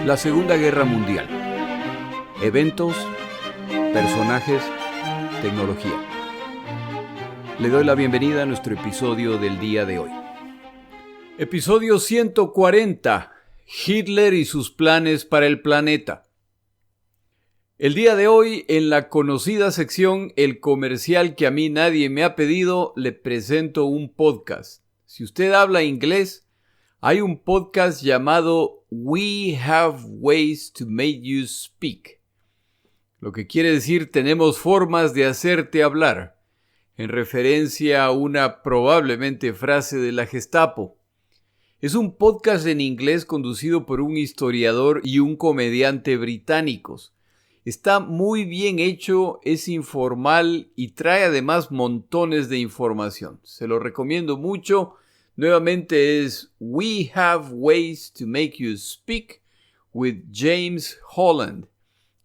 La Segunda Guerra Mundial. Eventos, personajes, tecnología. Le doy la bienvenida a nuestro episodio del día de hoy. Episodio 140. Hitler y sus planes para el planeta. El día de hoy, en la conocida sección El comercial que a mí nadie me ha pedido, le presento un podcast. Si usted habla inglés, hay un podcast llamado We Have Ways to Make You Speak. Lo que quiere decir tenemos formas de hacerte hablar, en referencia a una probablemente frase de la Gestapo. Es un podcast en inglés conducido por un historiador y un comediante británicos. Está muy bien hecho, es informal y trae además montones de información. Se lo recomiendo mucho. Nuevamente es We Have Ways to Make You Speak with James Holland,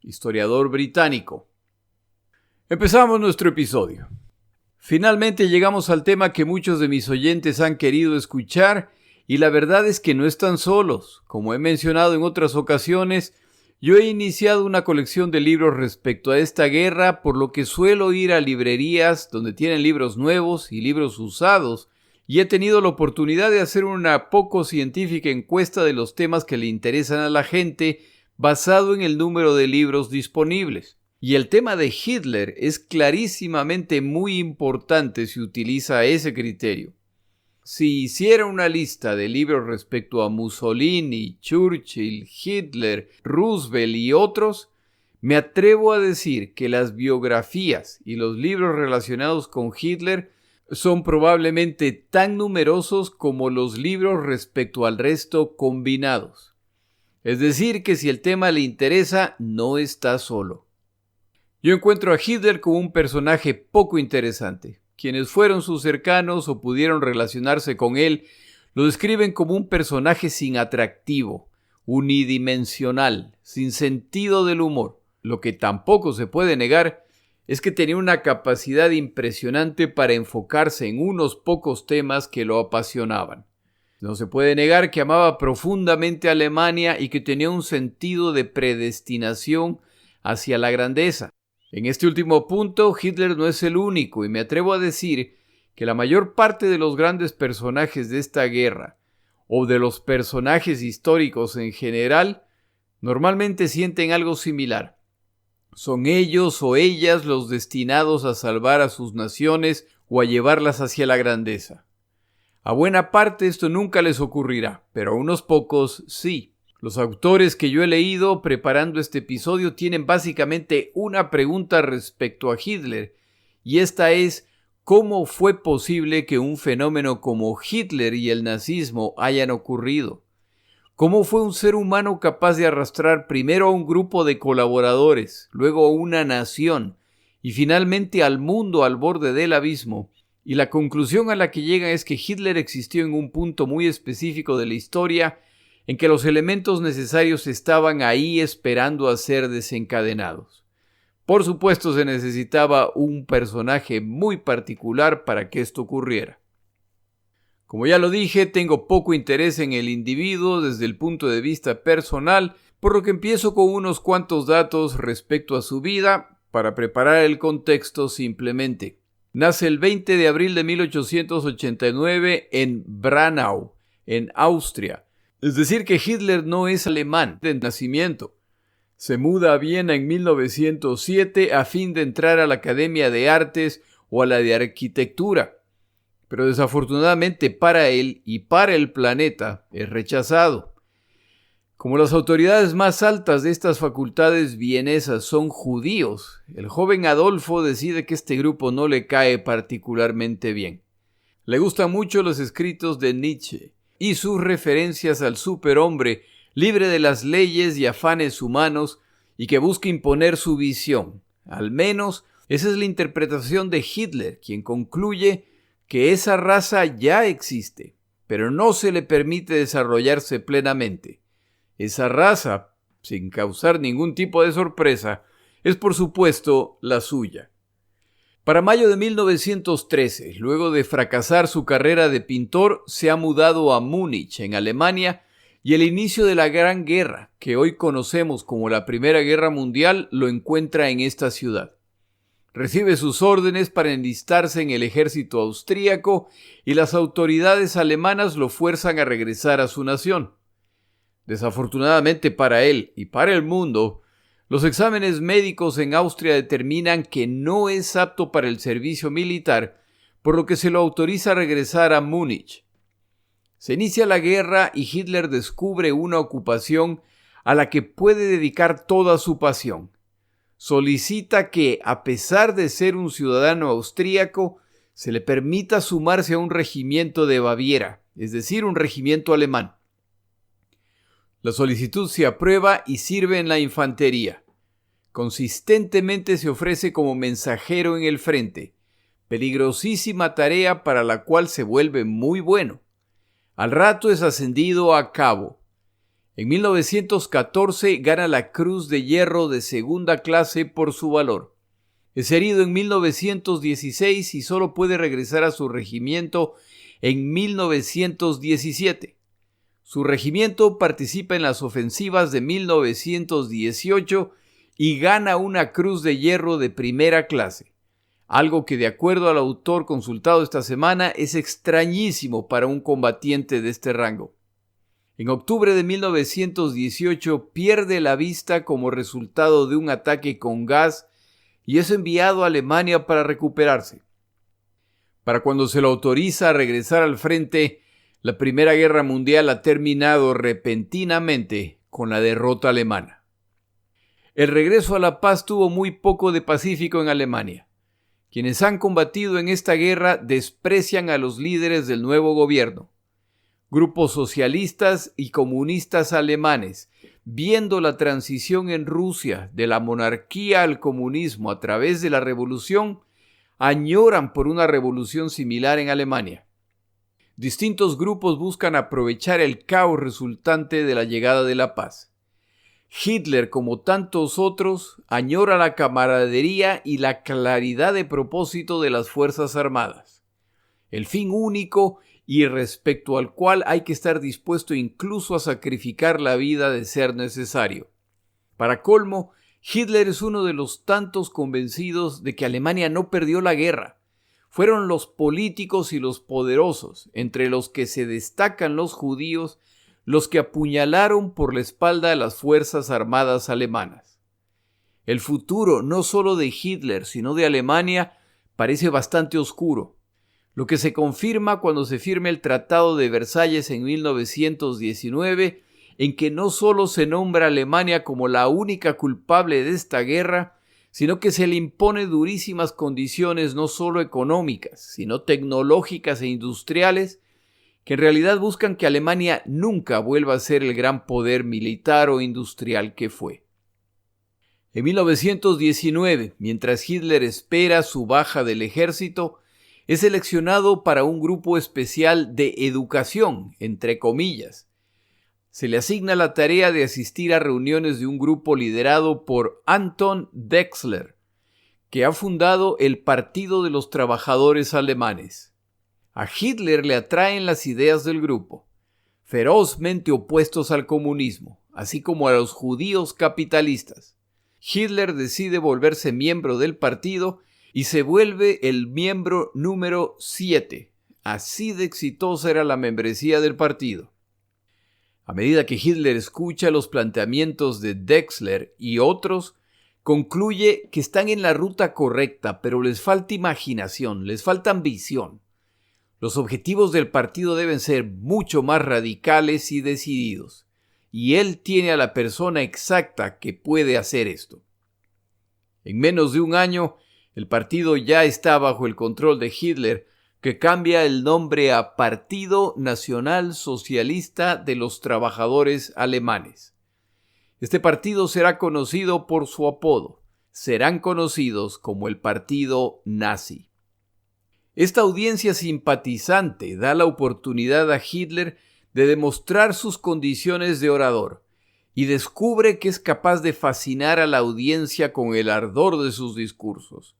historiador británico. Empezamos nuestro episodio. Finalmente llegamos al tema que muchos de mis oyentes han querido escuchar y la verdad es que no están solos. Como he mencionado en otras ocasiones, yo he iniciado una colección de libros respecto a esta guerra, por lo que suelo ir a librerías donde tienen libros nuevos y libros usados, y he tenido la oportunidad de hacer una poco científica encuesta de los temas que le interesan a la gente basado en el número de libros disponibles. Y el tema de Hitler es clarísimamente muy importante si utiliza ese criterio. Si hiciera una lista de libros respecto a Mussolini, Churchill, Hitler, Roosevelt y otros, me atrevo a decir que las biografías y los libros relacionados con Hitler son probablemente tan numerosos como los libros respecto al resto combinados. Es decir, que si el tema le interesa, no está solo. Yo encuentro a Hitler como un personaje poco interesante. Quienes fueron sus cercanos o pudieron relacionarse con él lo describen como un personaje sin atractivo, unidimensional, sin sentido del humor. Lo que tampoco se puede negar es que tenía una capacidad impresionante para enfocarse en unos pocos temas que lo apasionaban. No se puede negar que amaba profundamente a Alemania y que tenía un sentido de predestinación hacia la grandeza. En este último punto, Hitler no es el único y me atrevo a decir que la mayor parte de los grandes personajes de esta guerra, o de los personajes históricos en general, normalmente sienten algo similar. Son ellos o ellas los destinados a salvar a sus naciones o a llevarlas hacia la grandeza. A buena parte esto nunca les ocurrirá, pero a unos pocos sí. Los autores que yo he leído preparando este episodio tienen básicamente una pregunta respecto a Hitler, y esta es: ¿cómo fue posible que un fenómeno como Hitler y el nazismo hayan ocurrido? ¿Cómo fue un ser humano capaz de arrastrar primero a un grupo de colaboradores, luego a una nación y finalmente al mundo al borde del abismo? Y la conclusión a la que llegan es que Hitler existió en un punto muy específico de la historia en que los elementos necesarios estaban ahí esperando a ser desencadenados. Por supuesto, se necesitaba un personaje muy particular para que esto ocurriera. Como ya lo dije, tengo poco interés en el individuo desde el punto de vista personal, por lo que empiezo con unos cuantos datos respecto a su vida para preparar el contexto simplemente. Nace el 20 de abril de 1889 en Braunau, en Austria. Es decir, que Hitler no es alemán de nacimiento. Se muda a Viena en 1907 a fin de entrar a la Academia de Artes o a la de Arquitectura. Pero desafortunadamente para él y para el planeta es rechazado. Como las autoridades más altas de estas facultades vienesas son judíos, el joven Adolfo decide que este grupo no le cae particularmente bien. Le gustan mucho los escritos de Nietzsche y sus referencias al superhombre libre de las leyes y afanes humanos y que busca imponer su visión. Al menos esa es la interpretación de Hitler, quien concluye que esa raza ya existe, pero no se le permite desarrollarse plenamente. Esa raza, sin causar ningún tipo de sorpresa, es por supuesto la suya. Para mayo de 1913, luego de fracasar su carrera de pintor, se ha mudado a Múnich, en Alemania, y el inicio de la Gran Guerra, que hoy conocemos como la Primera Guerra Mundial, lo encuentra en esta ciudad. Recibe sus órdenes para enlistarse en el ejército austríaco y las autoridades alemanas lo fuerzan a regresar a su nación. Desafortunadamente para él y para el mundo, los exámenes médicos en Austria determinan que no es apto para el servicio militar, por lo que se lo autoriza a regresar a Múnich. Se inicia la guerra y Hitler descubre una ocupación a la que puede dedicar toda su pasión. Solicita que, a pesar de ser un ciudadano austríaco, se le permita sumarse a un regimiento de Baviera, es decir, un regimiento alemán. La solicitud se aprueba y sirve en la infantería. Consistentemente se ofrece como mensajero en el frente, peligrosísima tarea para la cual se vuelve muy bueno. Al rato es ascendido a cabo. En 1914 gana la Cruz de Hierro de segunda clase por su valor. Es herido en 1916 y solo puede regresar a su regimiento en 1917. Su regimiento participa en las ofensivas de 1918 y gana una Cruz de Hierro de primera clase. Algo que, de acuerdo al autor consultado esta semana, es extrañísimo para un combatiente de este rango. En octubre de 1918 pierde la vista como resultado de un ataque con gas y es enviado a Alemania para recuperarse. Para cuando se lo autoriza a regresar al frente, la Primera Guerra Mundial ha terminado repentinamente con la derrota alemana. El regreso a la paz tuvo muy poco de pacífico en Alemania. Quienes han combatido en esta guerra desprecian a los líderes del nuevo gobierno. Grupos socialistas y comunistas alemanes, viendo la transición en Rusia de la monarquía al comunismo a través de la revolución, añoran por una revolución similar en Alemania. Distintos grupos buscan aprovechar el caos resultante de la llegada de la paz. Hitler, como tantos otros, añora la camaradería y la claridad de propósito de las Fuerzas Armadas. El fin único y respecto al cual hay que estar dispuesto incluso a sacrificar la vida de ser necesario. Para colmo, Hitler es uno de los tantos convencidos de que Alemania no perdió la guerra. Fueron los políticos y los poderosos, entre los que se destacan los judíos, los que apuñalaron por la espalda a las Fuerzas Armadas alemanas. El futuro, no solo de Hitler, sino de Alemania, parece bastante oscuro, lo que se confirma cuando se firma el Tratado de Versalles en 1919, en que no solo se nombra a Alemania como la única culpable de esta guerra, sino que se le impone durísimas condiciones no solo económicas, sino tecnológicas e industriales, que en realidad buscan que Alemania nunca vuelva a ser el gran poder militar o industrial que fue. En 1919, mientras Hitler espera su baja del ejército, es seleccionado para un grupo especial de educación, entre comillas. Se le asigna la tarea de asistir a reuniones de un grupo liderado por Anton Drexler, que ha fundado el Partido de los Trabajadores Alemanes. A Hitler le atraen las ideas del grupo, ferozmente opuestos al comunismo, así como a los judíos capitalistas. Hitler decide volverse miembro del partido y se vuelve el miembro número 7. Así de exitosa era la membresía del partido. A medida que Hitler escucha los planteamientos de Drexler y otros, concluye que están en la ruta correcta, pero les falta imaginación, les falta ambición. Los objetivos del partido deben ser mucho más radicales y decididos, y él tiene a la persona exacta que puede hacer esto. En menos de un año, el partido ya está bajo el control de Hitler, que cambia el nombre a Partido Nacional Socialista de los Trabajadores Alemanes. Este partido será conocido por su apodo. Serán conocidos como el Partido Nazi. Esta audiencia simpatizante da la oportunidad a Hitler de demostrar sus condiciones de orador y descubre que es capaz de fascinar a la audiencia con el ardor de sus discursos.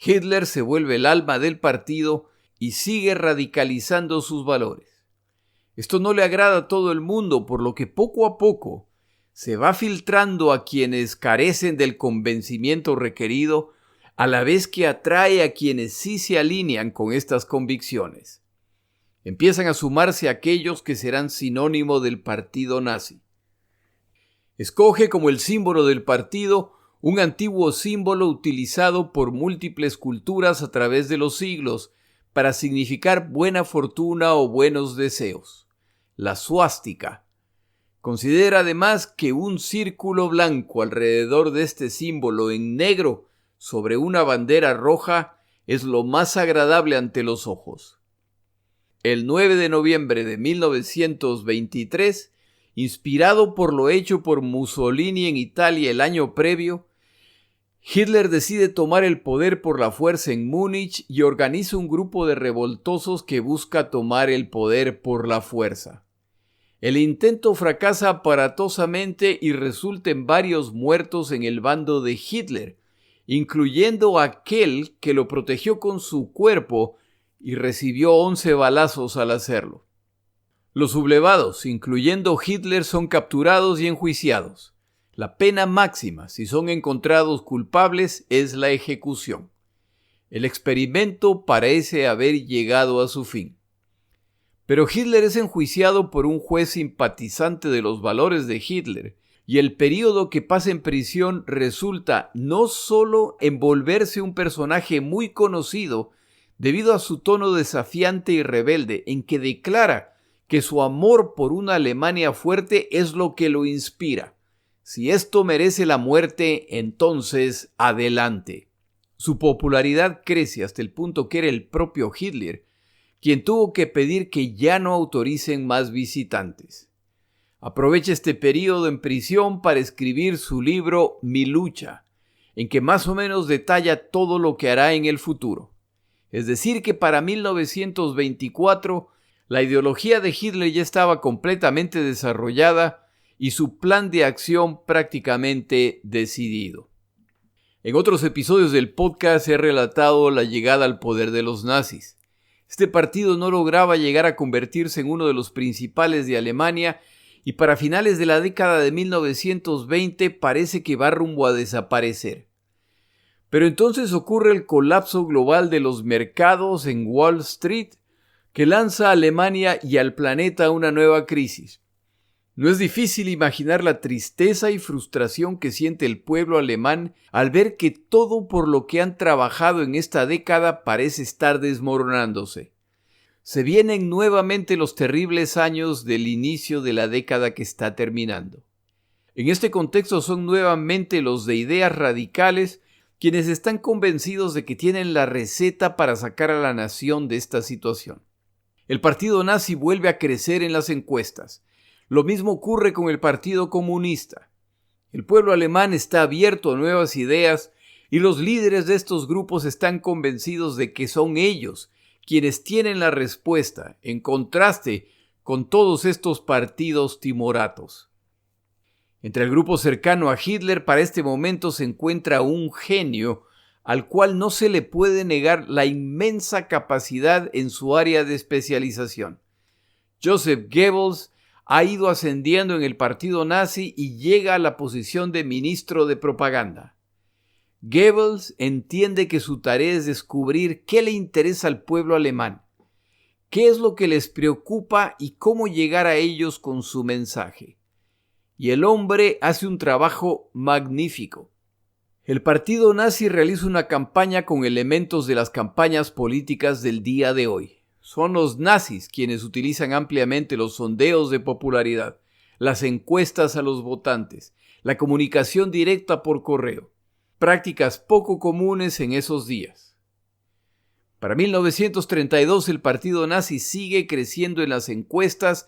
Hitler se vuelve el alma del partido y sigue radicalizando sus valores. Esto no le agrada a todo el mundo, por lo que poco a poco se va filtrando a quienes carecen del convencimiento requerido, a la vez que atrae a quienes sí se alinean con estas convicciones. Empiezan a sumarse aquellos que serán sinónimo del partido nazi. Escoge como el símbolo del partido un antiguo símbolo utilizado por múltiples culturas a través de los siglos para significar buena fortuna o buenos deseos: la suástica. Considera además que un círculo blanco alrededor de este símbolo en negro sobre una bandera roja es lo más agradable ante los ojos. El 9 de noviembre de 1923, inspirado por lo hecho por Mussolini en Italia el año previo, Hitler decide tomar el poder por la fuerza en Múnich y organiza un grupo de revoltosos que busca tomar el poder por la fuerza. El intento fracasa aparatosamente y resulta en varios muertos en el bando de Hitler, incluyendo aquel que lo protegió con su cuerpo y recibió 11 balazos al hacerlo. Los sublevados, incluyendo Hitler, son capturados y enjuiciados. La pena máxima, si son encontrados culpables, es la ejecución. El experimento parece haber llegado a su fin. Pero Hitler es enjuiciado por un juez simpatizante de los valores de Hitler, y el período que pasa en prisión resulta no solo en volverse un personaje muy conocido debido a su tono desafiante y rebelde, en que declara que su amor por una Alemania fuerte es lo que lo inspira. Si esto merece la muerte, entonces adelante. Su popularidad crece hasta el punto que era el propio Hitler quien tuvo que pedir que ya no autoricen más visitantes. Aprovecha este periodo en prisión para escribir su libro Mi lucha, en que más o menos detalla todo lo que hará en el futuro. Es decir, que para 1924 la ideología de Hitler ya estaba completamente desarrollada y su plan de acción prácticamente decidido. En otros episodios del podcast he relatado la llegada al poder de los nazis. Este partido no lograba llegar a convertirse en uno de los principales de Alemania y para finales de la década de 1920 parece que va rumbo a desaparecer. Pero entonces ocurre el colapso global de los mercados en Wall Street, que lanza a Alemania y al planeta a una nueva crisis. No es difícil imaginar la tristeza y frustración que siente el pueblo alemán al ver que todo por lo que han trabajado en esta década parece estar desmoronándose. Se vienen nuevamente los terribles años del inicio de la década que está terminando. En este contexto son nuevamente los de ideas radicales quienes están convencidos de que tienen la receta para sacar a la nación de esta situación. El partido nazi vuelve a crecer en las encuestas. Lo mismo ocurre con el Partido Comunista. El pueblo alemán está abierto a nuevas ideas y los líderes de estos grupos están convencidos de que son ellos quienes tienen la respuesta, en contraste con todos estos partidos timoratos. Entre el grupo cercano a Hitler para este momento se encuentra un genio al cual no se le puede negar la inmensa capacidad en su área de especialización. Joseph Goebbels ha ido ascendiendo en el partido nazi y llega a la posición de ministro de propaganda. Goebbels entiende que su tarea es descubrir qué le interesa al pueblo alemán, qué es lo que les preocupa y cómo llegar a ellos con su mensaje. Y el hombre hace un trabajo magnífico. El partido nazi realiza una campaña con elementos de las campañas políticas del día de hoy. Son los nazis quienes utilizan ampliamente los sondeos de popularidad, las encuestas a los votantes, la comunicación directa por correo, prácticas poco comunes en esos días. Para 1932 el partido nazi sigue creciendo en las encuestas,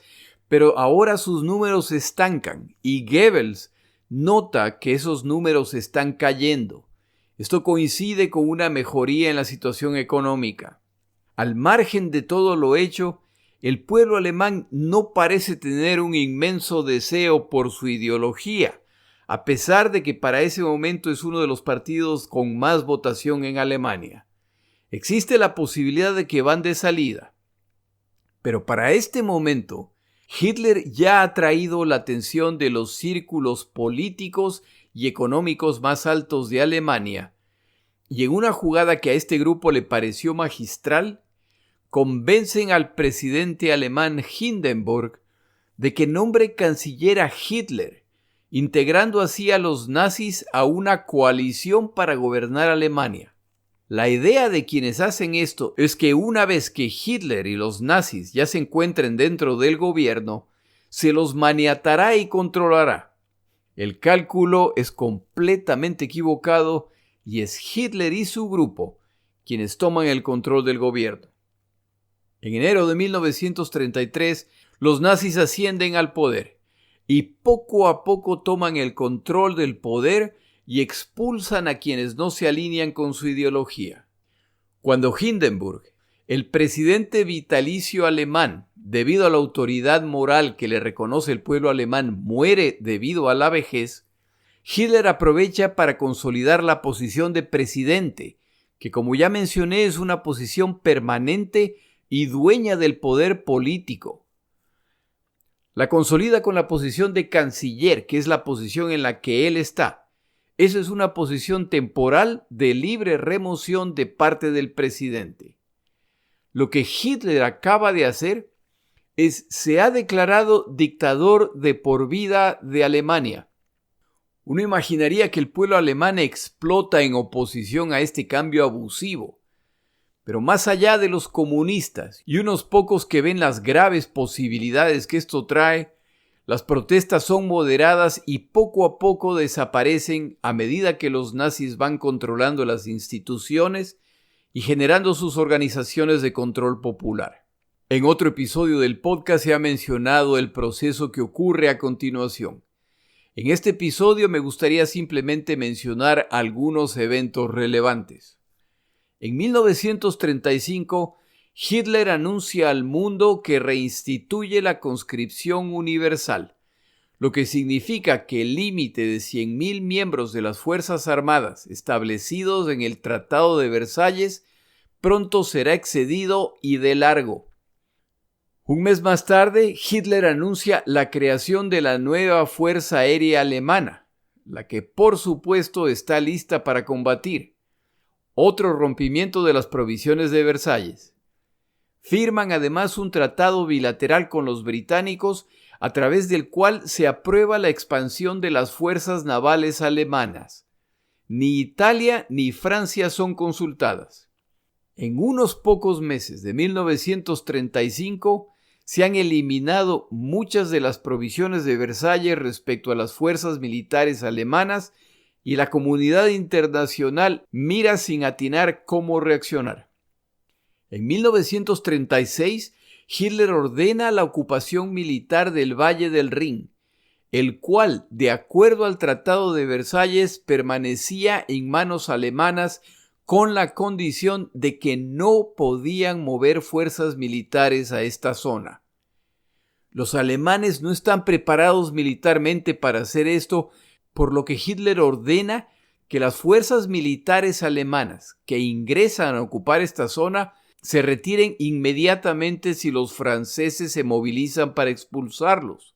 pero ahora sus números se estancan y Goebbels nota que esos números están cayendo. Esto coincide con una mejoría en la situación económica. Al margen de todo lo hecho, el pueblo alemán no parece tener un inmenso deseo por su ideología, a pesar de que para ese momento es uno de los partidos con más votación en Alemania. Existe la posibilidad de que van de salida. Pero para este momento, Hitler ya ha atraído la atención de los círculos políticos y económicos más altos de Alemania, y en una jugada que a este grupo le pareció magistral, convencen al presidente alemán Hindenburg de que nombre canciller a Hitler, integrando así a los nazis a una coalición para gobernar Alemania. La idea de quienes hacen esto es que una vez que Hitler y los nazis ya se encuentren dentro del gobierno, se los maniatará y controlará. El cálculo es completamente equivocado y es Hitler y su grupo quienes toman el control del gobierno. En enero de 1933, los nazis ascienden al poder y poco a poco toman el control del poder y expulsan a quienes no se alinean con su ideología. Cuando Hindenburg, el presidente vitalicio alemán, debido a la autoridad moral que le reconoce el pueblo alemán, muere debido a la vejez, Hitler aprovecha para consolidar la posición de presidente, que como ya mencioné es una posición permanente y dueña del poder político. La consolida con la posición de canciller, que es la posición en la que él está. Esa es una posición temporal de libre remoción de parte del presidente. Lo que Hitler acaba de hacer es se ha declarado dictador de por vida de Alemania. Uno imaginaría que el pueblo alemán explota en oposición a este cambio abusivo. Pero más allá de los comunistas y unos pocos que ven las graves posibilidades que esto trae, las protestas son moderadas y poco a poco desaparecen a medida que los nazis van controlando las instituciones y generando sus organizaciones de control popular. En otro episodio del podcast se ha mencionado el proceso que ocurre a continuación. En este episodio me gustaría simplemente mencionar algunos eventos relevantes. En 1935, Hitler anuncia al mundo que reinstituye la conscripción universal, lo que significa que el límite de 100.000 miembros de las Fuerzas Armadas establecidos en el Tratado de Versalles pronto será excedido y de largo. Un mes más tarde, Hitler anuncia la creación de la nueva Fuerza Aérea Alemana, la que por supuesto está lista para combatir. Otro rompimiento de las provisiones de Versalles. Firman además un tratado bilateral con los británicos a través del cual se aprueba la expansión de las fuerzas navales alemanas. Ni Italia ni Francia son consultadas. En unos pocos meses de 1935 se han eliminado muchas de las provisiones de Versalles respecto a las fuerzas militares alemanas y la comunidad internacional mira sin atinar cómo reaccionar. En 1936, Hitler ordena la ocupación militar del Valle del Rin, el cual, de acuerdo al Tratado de Versalles, permanecía en manos alemanas con la condición de que no podían mover fuerzas militares a esta zona. Los alemanes no están preparados militarmente para hacer esto, por lo que Hitler ordena que las fuerzas militares alemanas que ingresan a ocupar esta zona se retiren inmediatamente si los franceses se movilizan para expulsarlos.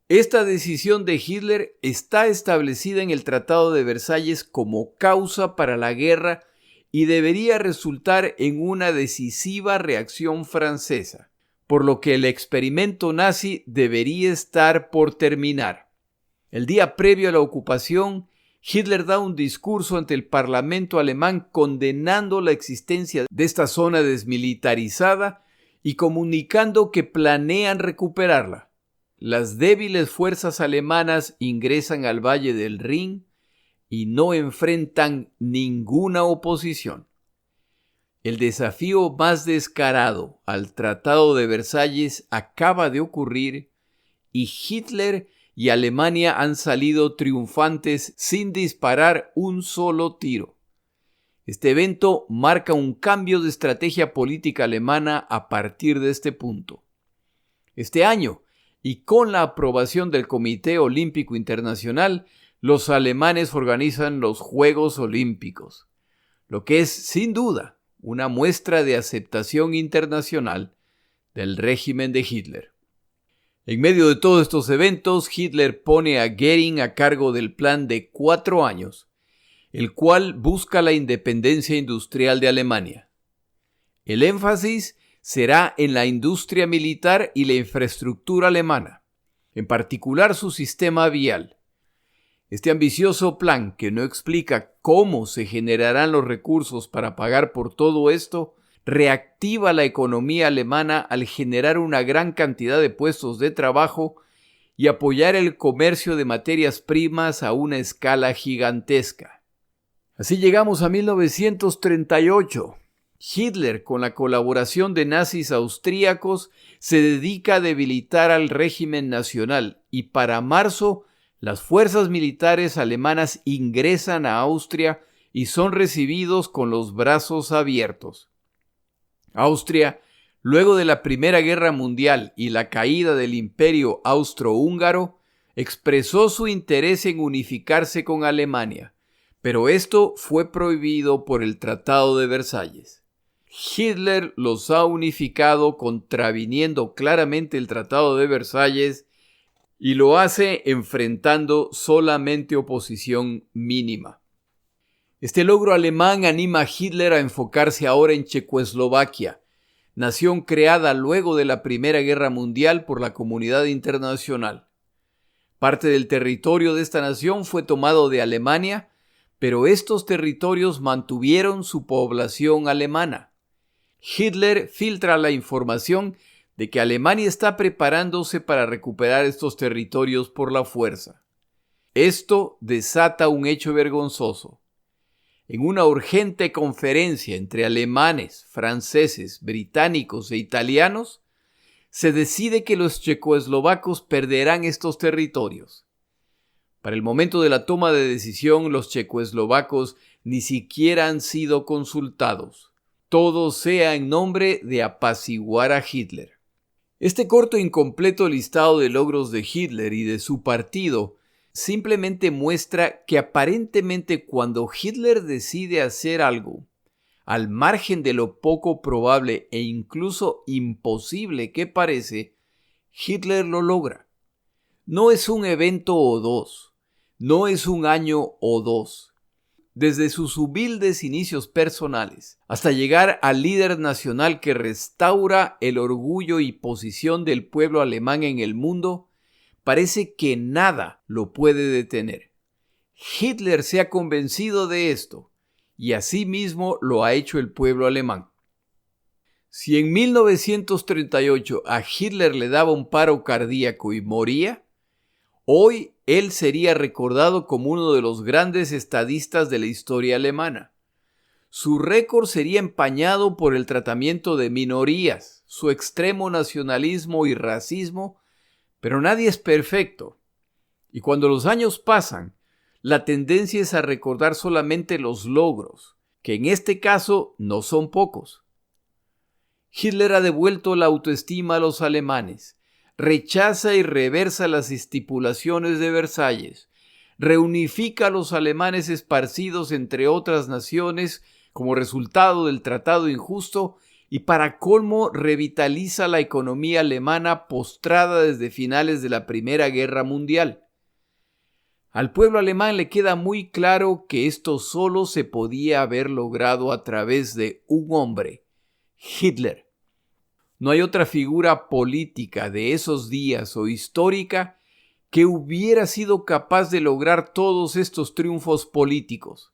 Esta decisión de Hitler está establecida en el Tratado de Versalles como causa para la guerra y debería resultar en una decisiva reacción francesa, por lo que el experimento nazi debería estar por terminar. El día previo a la ocupación, Hitler da un discurso ante el Parlamento alemán condenando la existencia de esta zona desmilitarizada y comunicando que planean recuperarla. Las débiles fuerzas alemanas ingresan al Valle del Rin y no enfrentan ninguna oposición. El desafío más descarado al Tratado de Versalles acaba de ocurrir y Hitler y Alemania han salido triunfantes sin disparar un solo tiro. Este evento marca un cambio de estrategia política alemana a partir de este punto. Este año, y con la aprobación del Comité Olímpico Internacional, los alemanes organizan los Juegos Olímpicos, lo que es, sin duda, una muestra de aceptación internacional del régimen de Hitler. En medio de todos estos eventos, Hitler pone a Göring a cargo del plan de 4 años, el cual busca la independencia industrial de Alemania. El énfasis será en la industria militar y la infraestructura alemana, en particular su sistema vial. Este ambicioso plan, que no explica cómo se generarán los recursos para pagar por todo esto, reactiva la economía alemana al generar una gran cantidad de puestos de trabajo y apoyar el comercio de materias primas a una escala gigantesca. Así llegamos a 1938. Hitler, con la colaboración de nazis austríacos, se dedica a debilitar al régimen nacional y para marzo las fuerzas militares alemanas ingresan a Austria y son recibidos con los brazos abiertos. Austria, luego de la Primera Guerra Mundial y la caída del Imperio Austrohúngaro, expresó su interés en unificarse con Alemania, pero esto fue prohibido por el Tratado de Versalles. Hitler los ha unificado contraviniendo claramente el Tratado de Versalles y lo hace enfrentando solamente oposición mínima. Este logro alemán anima a Hitler a enfocarse ahora en Checoslovaquia, nación creada luego de la Primera Guerra Mundial por la comunidad internacional. Parte del territorio de esta nación fue tomado de Alemania, pero estos territorios mantuvieron su población alemana. Hitler filtra la información de que Alemania está preparándose para recuperar estos territorios por la fuerza. Esto desata un hecho vergonzoso. En una urgente conferencia entre alemanes, franceses, británicos e italianos, se decide que los checoslovacos perderán estos territorios. Para el momento de la toma de decisión, los checoslovacos ni siquiera han sido consultados. Todo sea en nombre de apaciguar a Hitler. Este corto e incompleto listado de logros de Hitler y de su partido simplemente muestra que aparentemente cuando Hitler decide hacer algo, al margen de lo poco probable e incluso imposible que parece, Hitler lo logra. No es un evento o dos, no es un año o dos. Desde sus humildes inicios personales hasta llegar al líder nacional que restaura el orgullo y posición del pueblo alemán en el mundo, parece que nada lo puede detener. Hitler se ha convencido de esto, y asimismo lo ha hecho el pueblo alemán. Si en 1938 a Hitler le daba un paro cardíaco y moría, hoy él sería recordado como uno de los grandes estadistas de la historia alemana. Su récord sería empañado por el tratamiento de minorías, su extremo nacionalismo y racismo, pero nadie es perfecto, y cuando los años pasan, la tendencia es a recordar solamente los logros, que en este caso no son pocos. Hitler ha devuelto la autoestima a los alemanes, rechaza y reversa las estipulaciones de Versalles, reunifica a los alemanes esparcidos entre otras naciones como resultado del tratado injusto y para colmo revitaliza la economía alemana postrada desde finales de la Primera Guerra Mundial. Al pueblo alemán le queda muy claro que esto solo se podía haber logrado a través de un hombre, Hitler. No hay otra figura política de esos días o histórica que hubiera sido capaz de lograr todos estos triunfos políticos.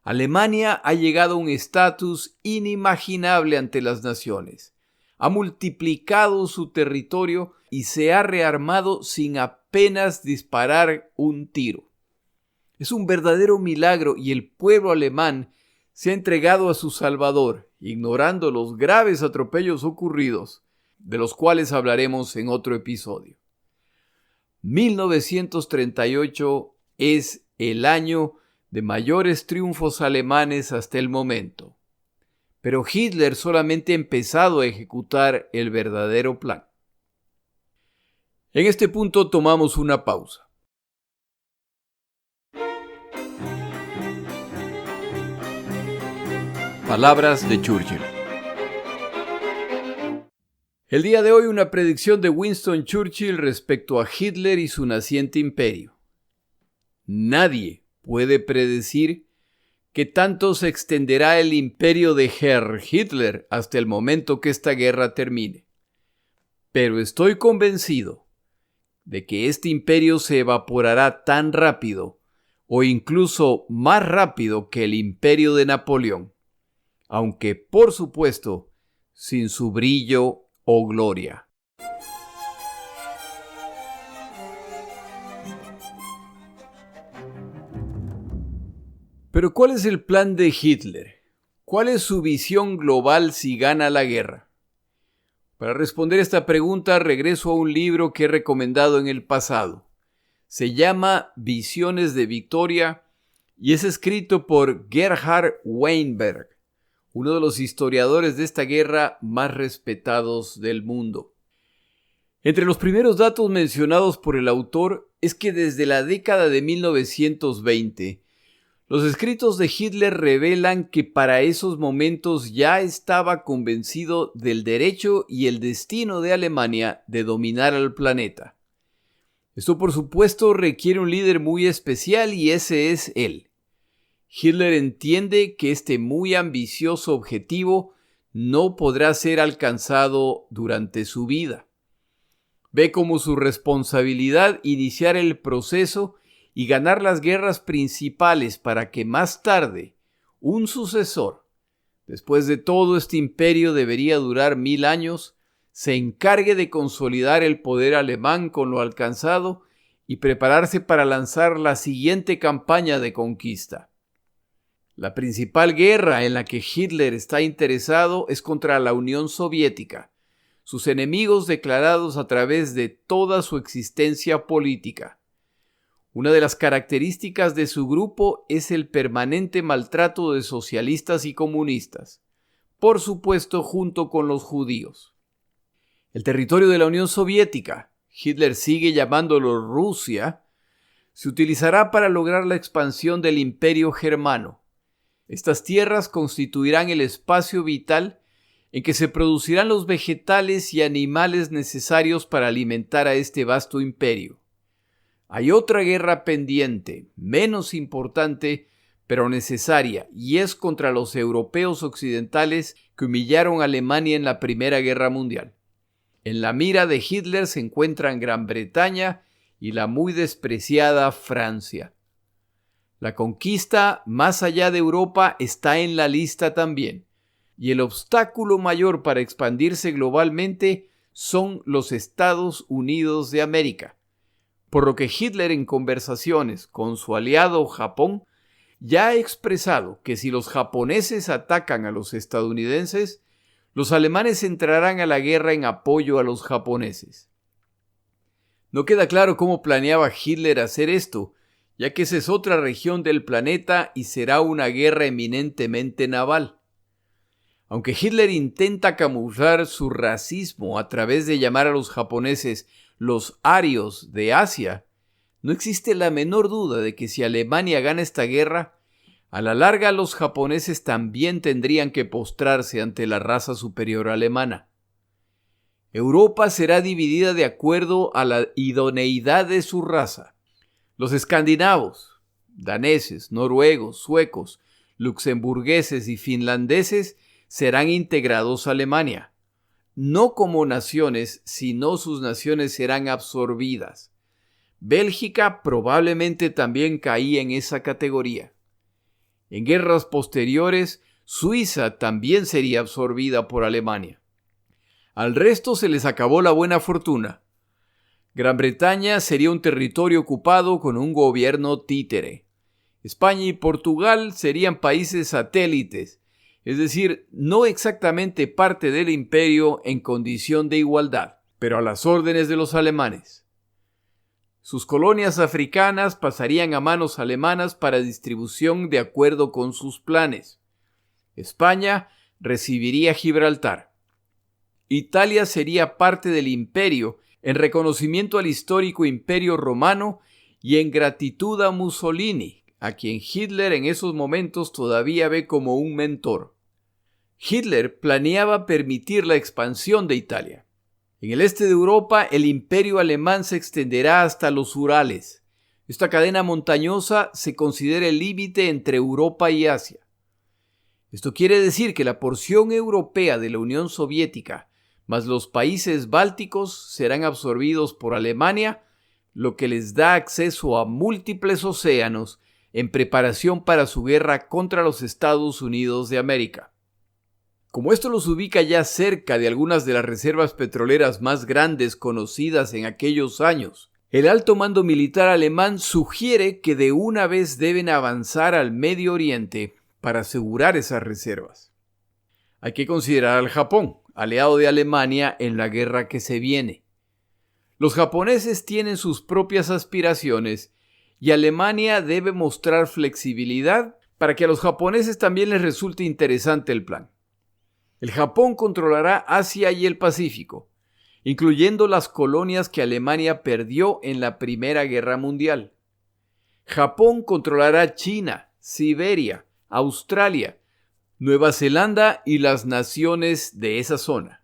Alemania ha llegado a un estatus inimaginable ante las naciones. Ha multiplicado su territorio y se ha rearmado sin apenas disparar un tiro. Es un verdadero milagro y el pueblo alemán se ha entregado a su Salvador, ignorando los graves atropellos ocurridos, de los cuales hablaremos en otro episodio. 1938 es el año de mayores triunfos alemanes hasta el momento. Pero Hitler solamente ha empezado a ejecutar el verdadero plan. En este punto tomamos una pausa. Palabras de Churchill. El día de hoy una predicción de Winston Churchill respecto a Hitler y su naciente imperio. Nadie puede predecir qué tanto se extenderá el imperio de Herr Hitler hasta el momento que esta guerra termine. Pero estoy convencido de que este imperio se evaporará tan rápido o incluso más rápido que el imperio de Napoleón, aunque por supuesto sin su brillo o gloria. Pero ¿cuál es el plan de Hitler? ¿Cuál es su visión global si gana la guerra? Para responder esta pregunta regreso a un libro que he recomendado en el pasado. Se llama Visiones de Victoria y es escrito por Gerhard Weinberg, uno de los historiadores de esta guerra más respetados del mundo. Entre los primeros datos mencionados por el autor es que desde la década de 1920, los escritos de Hitler revelan que para esos momentos ya estaba convencido del derecho y el destino de Alemania de dominar al planeta. Esto, por supuesto, requiere un líder muy especial y ese es él. Hitler entiende que este muy ambicioso objetivo no podrá ser alcanzado durante su vida. Ve como su responsabilidad iniciar el proceso y ganar las guerras principales para que más tarde un sucesor, después de todo este imperio debería durar 1000 años, se encargue de consolidar el poder alemán con lo alcanzado y prepararse para lanzar la siguiente campaña de conquista. La principal guerra en la que Hitler está interesado es contra la Unión Soviética, sus enemigos declarados a través de toda su existencia política. Una de las características de su grupo es el permanente maltrato de socialistas y comunistas, por supuesto junto con los judíos. El territorio de la Unión Soviética, Hitler sigue llamándolo Rusia, se utilizará para lograr la expansión del Imperio Germano. Estas tierras constituirán el espacio vital en que se producirán los vegetales y animales necesarios para alimentar a este vasto imperio. Hay otra guerra pendiente, menos importante, pero necesaria, y es contra los europeos occidentales que humillaron a Alemania en la Primera Guerra Mundial. En la mira de Hitler se encuentran Gran Bretaña y la muy despreciada Francia. La conquista más allá de Europa está en la lista también, y el obstáculo mayor para expandirse globalmente son los Estados Unidos de América, por lo que Hitler en conversaciones con su aliado Japón ya ha expresado que si los japoneses atacan a los estadounidenses, los alemanes entrarán a la guerra en apoyo a los japoneses. No queda claro cómo planeaba Hitler hacer esto, ya que esa es otra región del planeta y será una guerra eminentemente naval. Aunque Hitler intenta camuflar su racismo a través de llamar a los japoneses los arios de Asia, no existe la menor duda de que si Alemania gana esta guerra, a la larga los japoneses también tendrían que postrarse ante la raza superior alemana. Europa será dividida de acuerdo a la idoneidad de su raza. Los escandinavos, daneses, noruegos, suecos, luxemburgueses y finlandeses serán integrados a Alemania. No como naciones, sino sus naciones serán absorbidas. Bélgica probablemente también caía en esa categoría. En guerras posteriores, Suiza también sería absorbida por Alemania. Al resto se les acabó la buena fortuna. Gran Bretaña sería un territorio ocupado con un gobierno títere. España y Portugal serían países satélites, es decir, no exactamente parte del imperio en condición de igualdad, pero a las órdenes de los alemanes. Sus colonias africanas pasarían a manos alemanas para distribución de acuerdo con sus planes. España recibiría Gibraltar. Italia sería parte del imperio en reconocimiento al histórico Imperio Romano y en gratitud a Mussolini, a quien Hitler en esos momentos todavía ve como un mentor. Hitler planeaba permitir la expansión de Italia. En el este de Europa, el imperio alemán se extenderá hasta los Urales. Esta cadena montañosa se considera el límite entre Europa y Asia. Esto quiere decir que la porción europea de la Unión Soviética, más los países bálticos, serán absorbidos por Alemania, lo que les da acceso a múltiples océanos en preparación para su guerra contra los Estados Unidos de América. Como esto los ubica ya cerca de algunas de las reservas petroleras más grandes conocidas en aquellos años, el alto mando militar alemán sugiere que de una vez deben avanzar al Medio Oriente para asegurar esas reservas. Hay que considerar al Japón, aliado de Alemania en la guerra que se viene. Los japoneses tienen sus propias aspiraciones y Alemania debe mostrar flexibilidad para que a los japoneses también les resulte interesante el plan. El Japón controlará Asia y el Pacífico, incluyendo las colonias que Alemania perdió en la Primera Guerra Mundial. Japón controlará China, Siberia, Australia, Nueva Zelanda y las naciones de esa zona.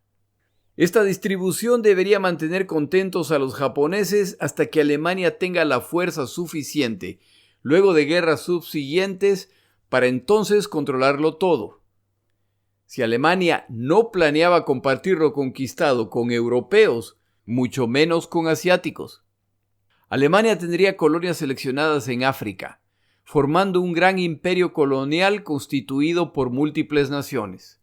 Esta distribución debería mantener contentos a los japoneses hasta que Alemania tenga la fuerza suficiente, luego de guerras subsiguientes, para entonces controlarlo todo. Si Alemania no planeaba compartir lo conquistado con europeos, mucho menos con asiáticos. Alemania tendría colonias seleccionadas en África, formando un gran imperio colonial constituido por múltiples naciones.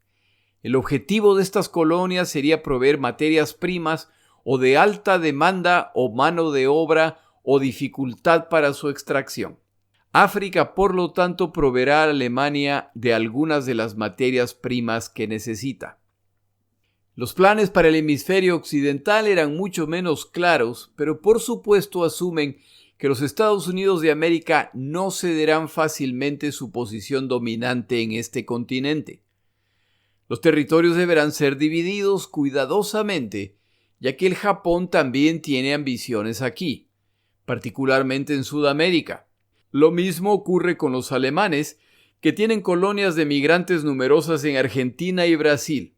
El objetivo de estas colonias sería proveer materias primas o de alta demanda o mano de obra o dificultad para su extracción. África, por lo tanto, proveerá a Alemania de algunas de las materias primas que necesita. Los planes para el hemisferio occidental eran mucho menos claros, pero por supuesto asumen que los Estados Unidos de América no cederán fácilmente su posición dominante en este continente. Los territorios deberán ser divididos cuidadosamente, ya que el Japón también tiene ambiciones aquí, particularmente en Sudamérica. Lo mismo ocurre con los alemanes, que tienen colonias de migrantes numerosas en Argentina y Brasil.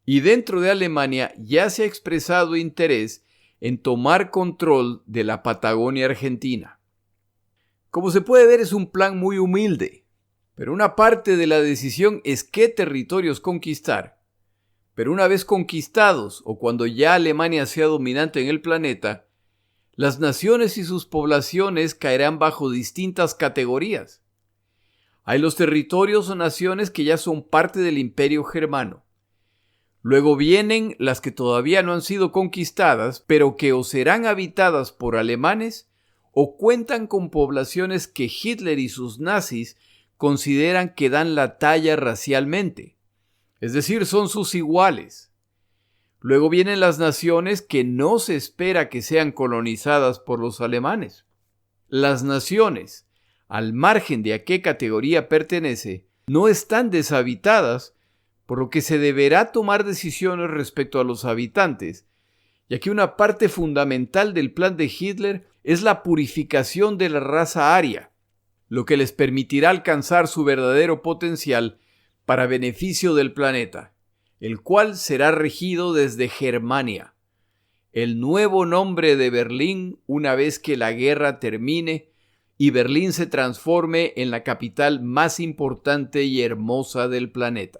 Y dentro de Alemania ya se ha expresado interés en tomar control de la Patagonia argentina. Como se puede ver, es un plan muy humilde, pero una parte de la decisión es qué territorios conquistar. Pero una vez conquistados, o cuando ya Alemania sea dominante en el planeta, las naciones y sus poblaciones caerán bajo distintas categorías. Hay los territorios o naciones que ya son parte del Imperio Germano. Luego vienen las que todavía no han sido conquistadas, pero que o serán habitadas por alemanes o cuentan con poblaciones que Hitler y sus nazis consideran que dan la talla racialmente, es decir, son sus iguales. Luego vienen las naciones que no se espera que sean colonizadas por los alemanes. Las naciones, al margen de a qué categoría pertenece, no están deshabitadas, por lo que se deberá tomar decisiones respecto a los habitantes, ya que una parte fundamental del plan de Hitler es la purificación de la raza aria, lo que les permitirá alcanzar su verdadero potencial para beneficio del planeta, el cual será regido desde Germania, el nuevo nombre de Berlín una vez que la guerra termine y Berlín se transforme en la capital más importante y hermosa del planeta.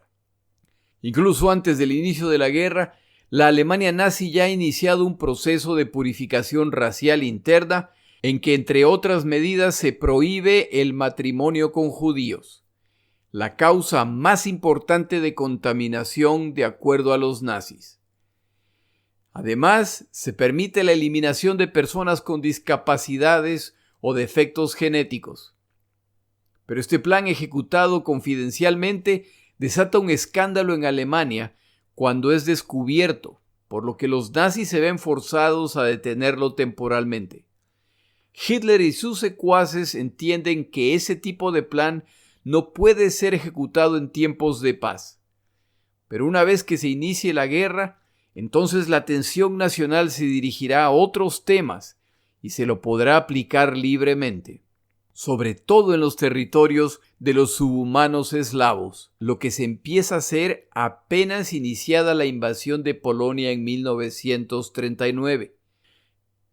Incluso antes del inicio de la guerra, la Alemania nazi ya ha iniciado un proceso de purificación racial interna en que, entre otras medidas, se prohíbe el matrimonio con judíos, la causa más importante de contaminación de acuerdo a los nazis. Además, se permite la eliminación de personas con discapacidades o defectos genéticos. Pero este plan, ejecutado confidencialmente, desata un escándalo en Alemania cuando es descubierto, por lo que los nazis se ven forzados a detenerlo temporalmente. Hitler y sus secuaces entienden que ese tipo de plan no puede ser ejecutado en tiempos de paz. Pero una vez que se inicie la guerra, entonces la atención nacional se dirigirá a otros temas y se lo podrá aplicar libremente. sobre todo en los territorios de los subhumanos eslavos, lo que se empieza a hacer apenas iniciada la invasión de Polonia en 1939.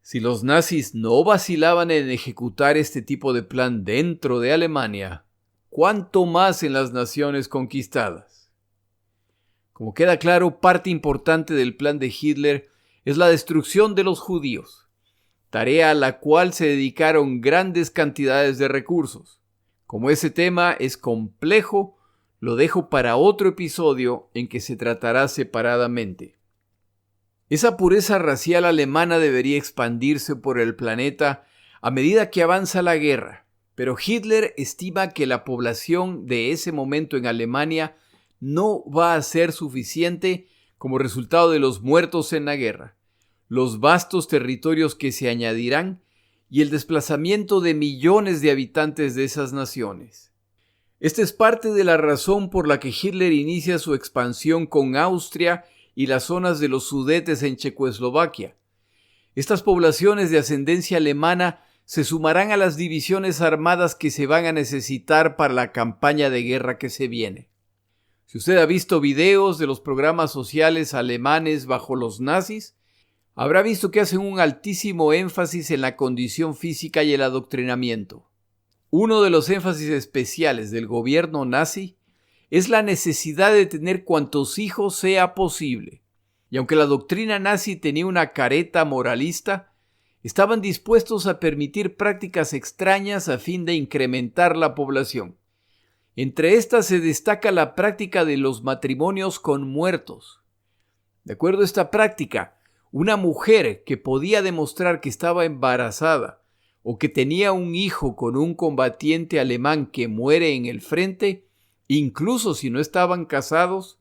Si los nazis no vacilaban en ejecutar este tipo de plan dentro de Alemania, ¿cuánto más en las naciones conquistadas? Como queda claro, parte importante del plan de Hitler es la destrucción de los judíos, tarea a la cual se dedicaron grandes cantidades de recursos. Como ese tema es complejo, lo dejo para otro episodio en que se tratará separadamente. Esa pureza racial alemana debería expandirse por el planeta a medida que avanza la guerra, pero Hitler estima que la población de ese momento en Alemania no va a ser suficiente como resultado de los muertos en la guerra, los vastos territorios que se añadirán y el desplazamiento de millones de habitantes de esas naciones. Esta es parte de la razón por la que Hitler inicia su expansión con Austria y las zonas de los Sudetes en Checoslovaquia. Estas poblaciones de ascendencia alemana se sumarán a las divisiones armadas que se van a necesitar para la campaña de guerra que se viene. Si usted ha visto videos de los programas sociales alemanes bajo los nazis, habrá visto que hacen un altísimo énfasis en la condición física y el adoctrinamiento. Uno de los énfasis especiales del gobierno nazi es la necesidad de tener cuantos hijos sea posible. Y aunque la doctrina nazi tenía una careta moralista, estaban dispuestos a permitir prácticas extrañas a fin de incrementar la población. Entre estas se destaca la práctica de los matrimonios con muertos. De acuerdo a esta práctica, una mujer que podía demostrar que estaba embarazada o que tenía un hijo con un combatiente alemán que muere en el frente, incluso si no estaban casados,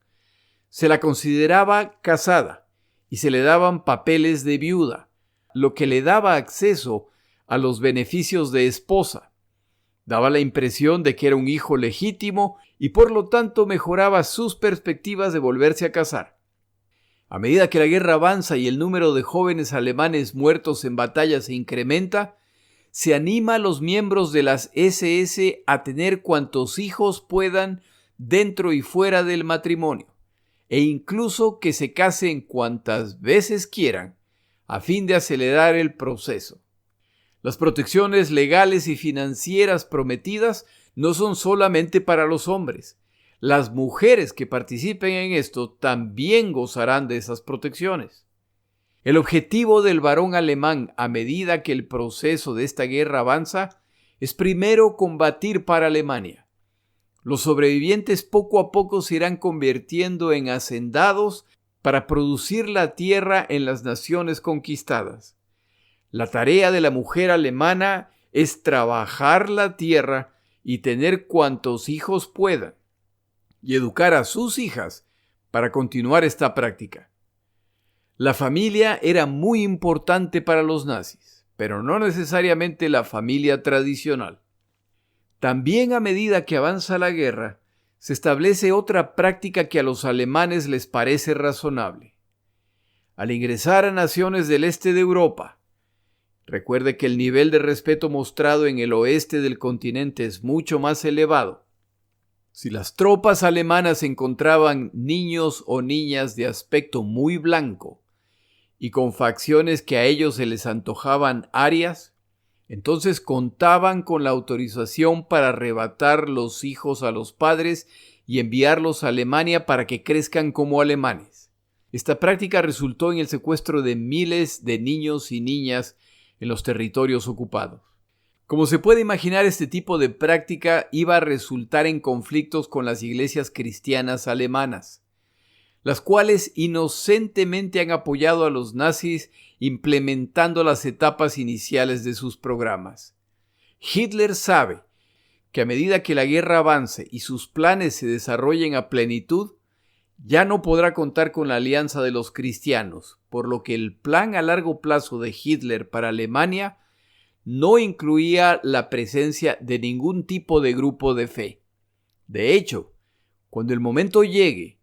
se la consideraba casada y se le daban papeles de viuda, lo que le daba acceso a los beneficios de esposa. Daba la impresión de que era un hijo legítimo y por lo tanto mejoraba sus perspectivas de volverse a casar. A medida que la guerra avanza y el número de jóvenes alemanes muertos en batalla se incrementa, se anima a los miembros de las SS a tener cuantos hijos puedan dentro y fuera del matrimonio, e incluso que se casen cuantas veces quieran, a fin de acelerar el proceso. Las protecciones legales y financieras prometidas no son solamente para los hombres. Las mujeres que participen en esto también gozarán de esas protecciones. El objetivo del varón alemán a medida que el proceso de esta guerra avanza es primero combatir para Alemania. Los sobrevivientes poco a poco se irán convirtiendo en hacendados para producir la tierra en las naciones conquistadas. La tarea de la mujer alemana es trabajar la tierra y tener cuantos hijos puedan, y educar a sus hijas para continuar esta práctica. La familia era muy importante para los nazis, pero no necesariamente la familia tradicional. También a medida que avanza la guerra, se establece otra práctica que a los alemanes les parece razonable. Al ingresar a naciones del este de Europa, recuerde que el nivel de respeto mostrado en el oeste del continente es mucho más elevado. Si las tropas alemanas encontraban niños o niñas de aspecto muy blanco y con facciones que a ellos se les antojaban arias, entonces contaban con la autorización para arrebatar los hijos a los padres y enviarlos a Alemania para que crezcan como alemanes. Esta práctica resultó en el secuestro de miles de niños y niñas en los territorios ocupados. Como se puede imaginar, este tipo de práctica iba a resultar en conflictos con las iglesias cristianas alemanas, las cuales inocentemente han apoyado a los nazis implementando las etapas iniciales de sus programas. Hitler sabe que a medida que la guerra avance y sus planes se desarrollen a plenitud, ya no podrá contar con la alianza de los cristianos, por lo que el plan a largo plazo de Hitler para Alemania no incluía la presencia de ningún tipo de grupo de fe. De hecho, cuando el momento llegue,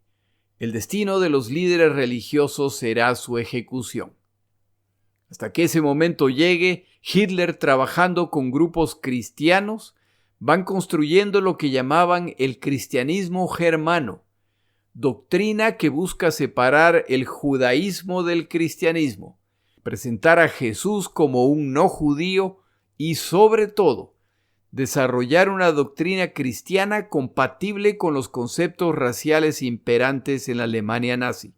el destino de los líderes religiosos será su ejecución. Hasta que ese momento llegue, Hitler, trabajando con grupos cristianos, van construyendo lo que llamaban el cristianismo germano, doctrina que busca separar el judaísmo del cristianismo, presentar a Jesús como un no judío y, sobre todo, desarrollar una doctrina cristiana compatible con los conceptos raciales imperantes en la Alemania nazi.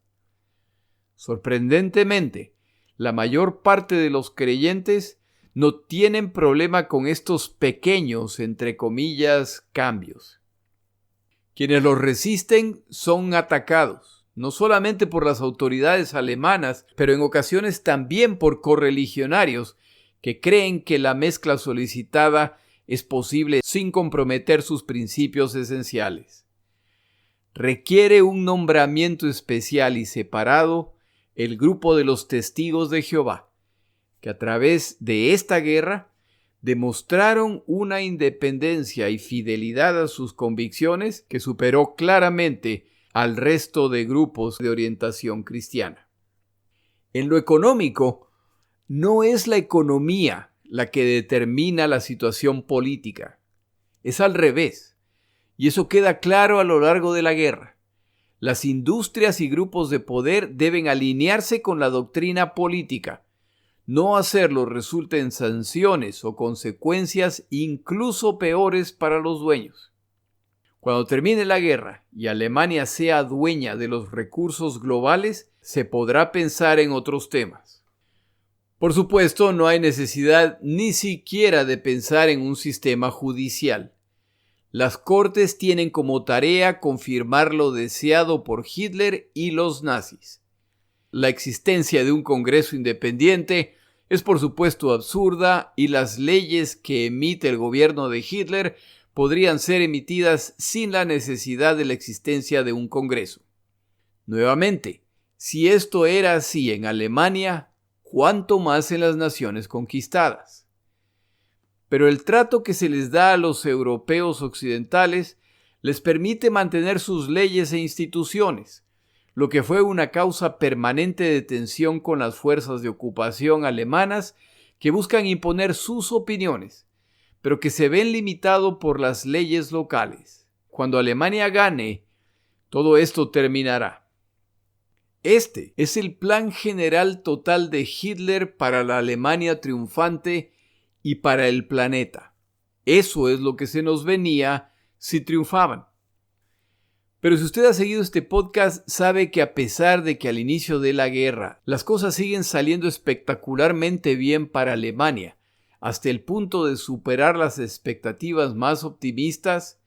Sorprendentemente, la mayor parte de los creyentes no tienen problema con estos pequeños, entre comillas, cambios. Quienes los resisten son atacados, no solamente por las autoridades alemanas, pero en ocasiones también por correligionarios que creen que la mezcla solicitada es posible sin comprometer sus principios esenciales. Requiere un nombramiento especial y separado el grupo de los testigos de Jehová, que a través de esta guerra demostraron una independencia y fidelidad a sus convicciones que superó claramente al resto de grupos de orientación cristiana. En lo económico, no es la economía la que determina la situación política. Es al revés, y eso queda claro a lo largo de la guerra. Las industrias y grupos de poder deben alinearse con la doctrina política. No hacerlo resulta en sanciones o consecuencias incluso peores para los dueños. Cuando termine la guerra y Alemania sea dueña de los recursos globales, se podrá pensar en otros temas. Por supuesto, no hay necesidad ni siquiera de pensar en un sistema judicial. Las cortes tienen como tarea confirmar lo deseado por Hitler y los nazis. La existencia de un Congreso independiente es por supuesto absurda y las leyes que emite el gobierno de Hitler podrían ser emitidas sin la necesidad de la existencia de un Congreso. Nuevamente, si esto era así en Alemania, ¿cuánto más en las naciones conquistadas? Pero el trato que se les da a los europeos occidentales les permite mantener sus leyes e instituciones, lo que fue una causa permanente de tensión con las fuerzas de ocupación alemanas que buscan imponer sus opiniones, pero que se ven limitados por las leyes locales. Cuando Alemania gane, todo esto terminará. Este es el plan general total de Hitler para la Alemania triunfante y para el planeta. Eso es lo que se nos venía si triunfaban. Pero si usted ha seguido este podcast, sabe que a pesar de que al inicio de la guerra las cosas siguen saliendo espectacularmente bien para Alemania, hasta el punto de superar las expectativas más optimistas,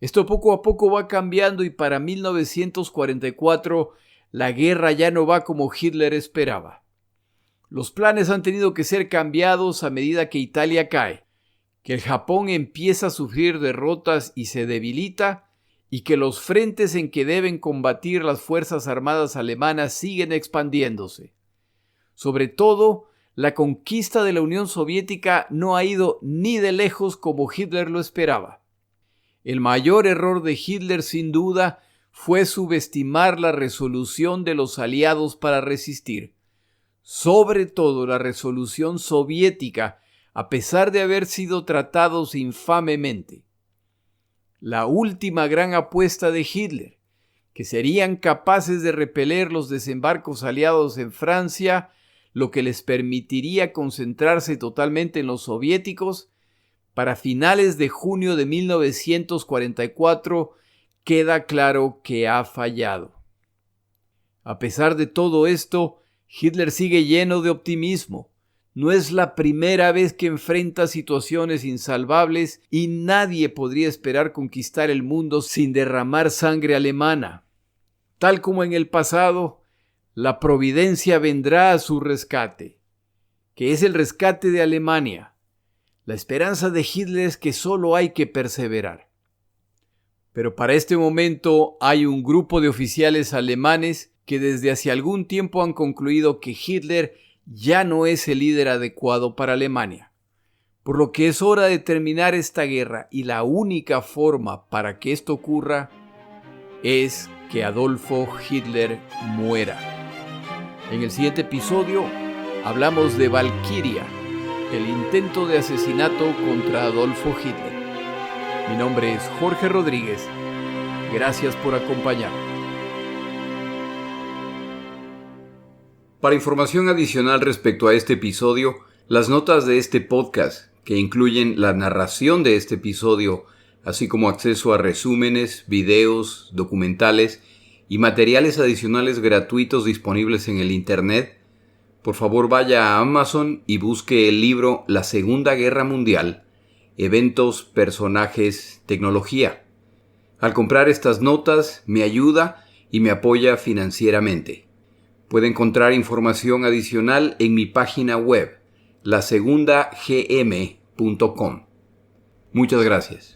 esto poco a poco va cambiando y para 1944 la guerra ya no va como Hitler esperaba. Los planes han tenido que ser cambiados a medida que Italia cae, que el Japón empieza a sufrir derrotas y se debilita, y que los frentes en que deben combatir las fuerzas armadas alemanas siguen expandiéndose. Sobre todo, la conquista de la Unión Soviética no ha ido ni de lejos como Hitler lo esperaba. El mayor error de Hitler, sin duda, fue subestimar la resolución de los aliados para resistir, sobre todo la resolución soviética, a pesar de haber sido tratados infamemente. La última gran apuesta de Hitler, que serían capaces de repeler los desembarcos aliados en Francia, lo que les permitiría concentrarse totalmente en los soviéticos, para finales de junio de 1944, queda claro que ha fallado. A pesar de todo esto, Hitler sigue lleno de optimismo. No es la primera vez que enfrenta situaciones insalvables y nadie podría esperar conquistar el mundo sin derramar sangre alemana. Tal como en el pasado, la providencia vendrá a su rescate, que es el rescate de Alemania. La esperanza de Hitler es que solo hay que perseverar. Pero para este momento hay un grupo de oficiales alemanes que desde hace algún tiempo han concluido que Hitler ya no es el líder adecuado para Alemania, por lo que es hora de terminar esta guerra y la única forma para que esto ocurra es que Adolfo Hitler muera. En el siguiente episodio hablamos de Valkyria, el intento de asesinato contra Adolfo Hitler. Mi nombre es Jorge Rodríguez. Gracias por acompañarme. Para información adicional respecto a este episodio, las notas de este podcast, que incluyen la narración de este episodio, así como acceso a resúmenes, videos, documentales y materiales adicionales gratuitos disponibles en el Internet, por favor vaya a Amazon y busque el libro La Segunda Guerra Mundial, Eventos, Personajes, Tecnología. Al comprar estas notas me ayuda y me apoya financieramente. Puede encontrar información adicional en mi página web, lasegundagm.com. Muchas gracias.